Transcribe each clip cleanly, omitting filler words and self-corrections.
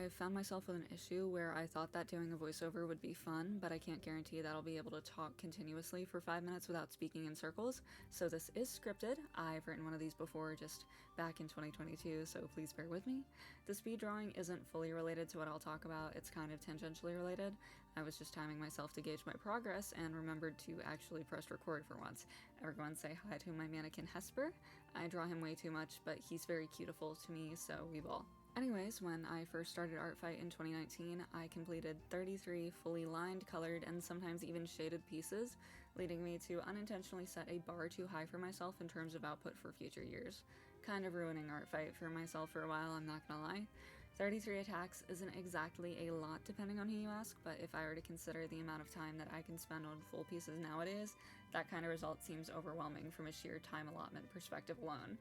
I found myself with an issue where I thought that doing a voiceover would be fun, but I can't guarantee that I'll be able to talk continuously for 5 minutes without speaking in circles, so this is scripted. I've written one of these before just back in 2022, so please bear with me. The speed drawing isn't fully related to what I'll talk about, it's kind of tangentially related. I was just timing myself to gauge my progress and remembered to actually press record for once. Everyone say hi to my mannequin Hesper. I draw him way too much, but he's very cutiful to me, so we ball. Anyways, when I first started Artfight in 2019, I completed 33 fully lined, colored, and sometimes even shaded pieces, leading me to unintentionally set a bar too high for myself in terms of output for future years. Kind of ruining Artfight for myself for a while, I'm not gonna lie. 33 attacks isn't exactly a lot depending on who you ask, but if I were to consider the amount of time that I can spend on full pieces nowadays, that kind of result seems overwhelming from a sheer time allotment perspective alone.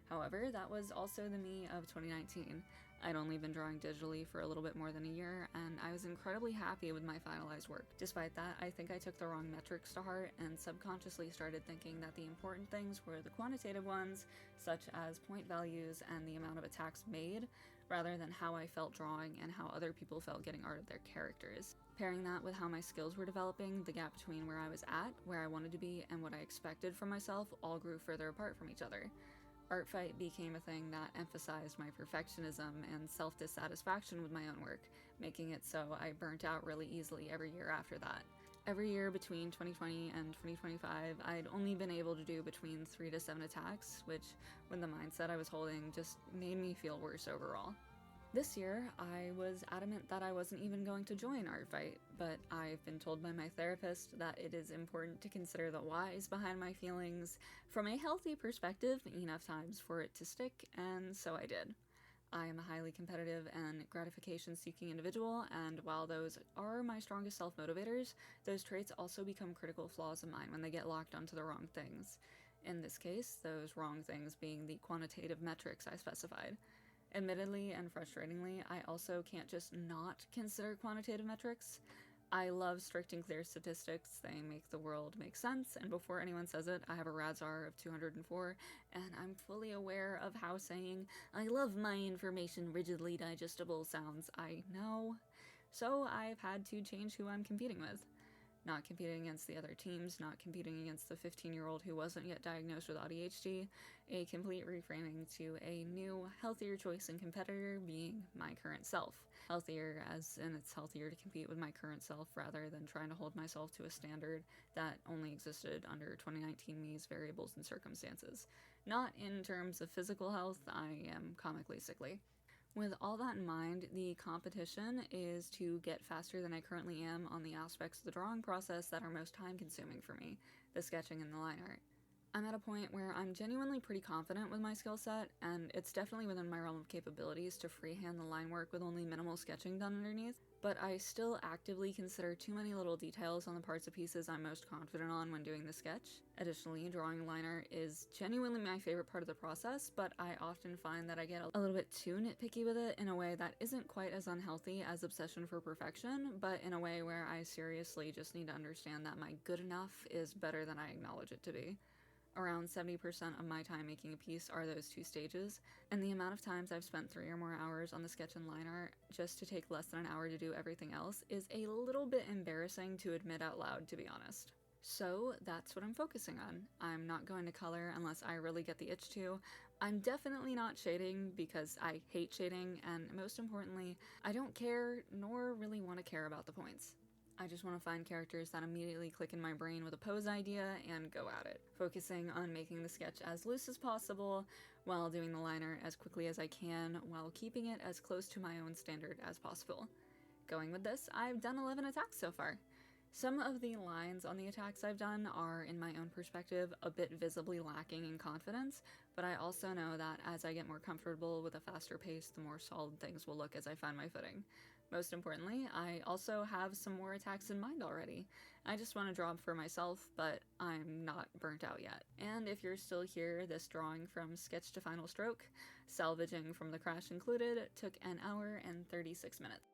However, that was also the me of 2019. I'd only been drawing digitally for a little bit more than a year, and I was incredibly happy with my finalized work. Despite that, I think I took the wrong metrics to heart and subconsciously started thinking that the important things were the quantitative ones, such as point values and the amount of attacks made, rather than how I felt drawing and how other people felt getting art of their characters. Pairing that with how my skills were developing, the gap between where I was at, where I wanted to be, and what I expected from myself all grew further apart from each other. Artfight became a thing that emphasized my perfectionism and self-dissatisfaction with my own work, making it so I burnt out really easily every year after that. Every year between 2020 and 2025, I'd only been able to do between 3 to 7 attacks, which, with the mindset I was holding, just made me feel worse overall. This year, I was adamant that I wasn't even going to join Artfight, but I've been told by my therapist that it is important to consider the whys behind my feelings from a healthy perspective enough times for it to stick, and so I did. I am a highly competitive and gratification-seeking individual, and while those are my strongest self-motivators, those traits also become critical flaws of mine when they get locked onto the wrong things. In this case, those wrong things being the quantitative metrics I specified. Admittedly and frustratingly, I also can't just not consider quantitative metrics. I love strict and clear statistics, they make the world make sense, and before anyone says it, I have a RADSR of 204, and I'm fully aware of how saying, "I love my information rigidly digestible" sounds, I know. So I've had to change who I'm competing with. Not competing against the other teams, not competing against the 15-year-old who wasn't yet diagnosed with ADHD, a complete reframing to a new, healthier choice and competitor being my current self. Healthier as in it's healthier to compete with my current self rather than trying to hold myself to a standard that only existed under 2019 me's variables and circumstances. Not in terms of physical health, I am comically sickly. With all that in mind, the competition is to get faster than I currently am on the aspects of the drawing process that are most time-consuming for me, the sketching and the line art. I'm at a point where I'm genuinely pretty confident with my skill set, and it's definitely within my realm of capabilities to freehand the line work with only minimal sketching done underneath, but I still actively consider too many little details on the parts of pieces I'm most confident on when doing the sketch. Additionally, drawing line art is genuinely my favorite part of the process, but I often find that I get a little bit too nitpicky with it in a way that isn't quite as unhealthy as obsession for perfection, but in a way where I seriously just need to understand that my good enough is better than I acknowledge it to be. Around 70% of my time making a piece are those two stages, and the amount of times I've spent 3 or more hours on the sketch and line art just to take less than an hour to do everything else is a little bit embarrassing to admit out loud, to be honest. So that's what I'm focusing on. I'm not going to color unless I really get the itch to. I'm definitely not shading because I hate shading, and most importantly, I don't care nor really want to care about the points. I just want to find characters that immediately click in my brain with a pose idea and go at it, focusing on making the sketch as loose as possible while doing the liner as quickly as I can while keeping it as close to my own standard as possible. Going with this, I've done 11 attacks so far. Some of the lines on the attacks I've done are, in my own perspective, a bit visibly lacking in confidence, but I also know that as I get more comfortable with a faster pace, the more solid things will look as I find my footing. Most importantly, I also have some more attacks in mind already. I just want to draw for myself, but I'm not burnt out yet. And if you're still here, this drawing from sketch to final stroke, salvaging from the crash included, took an hour and 36 minutes.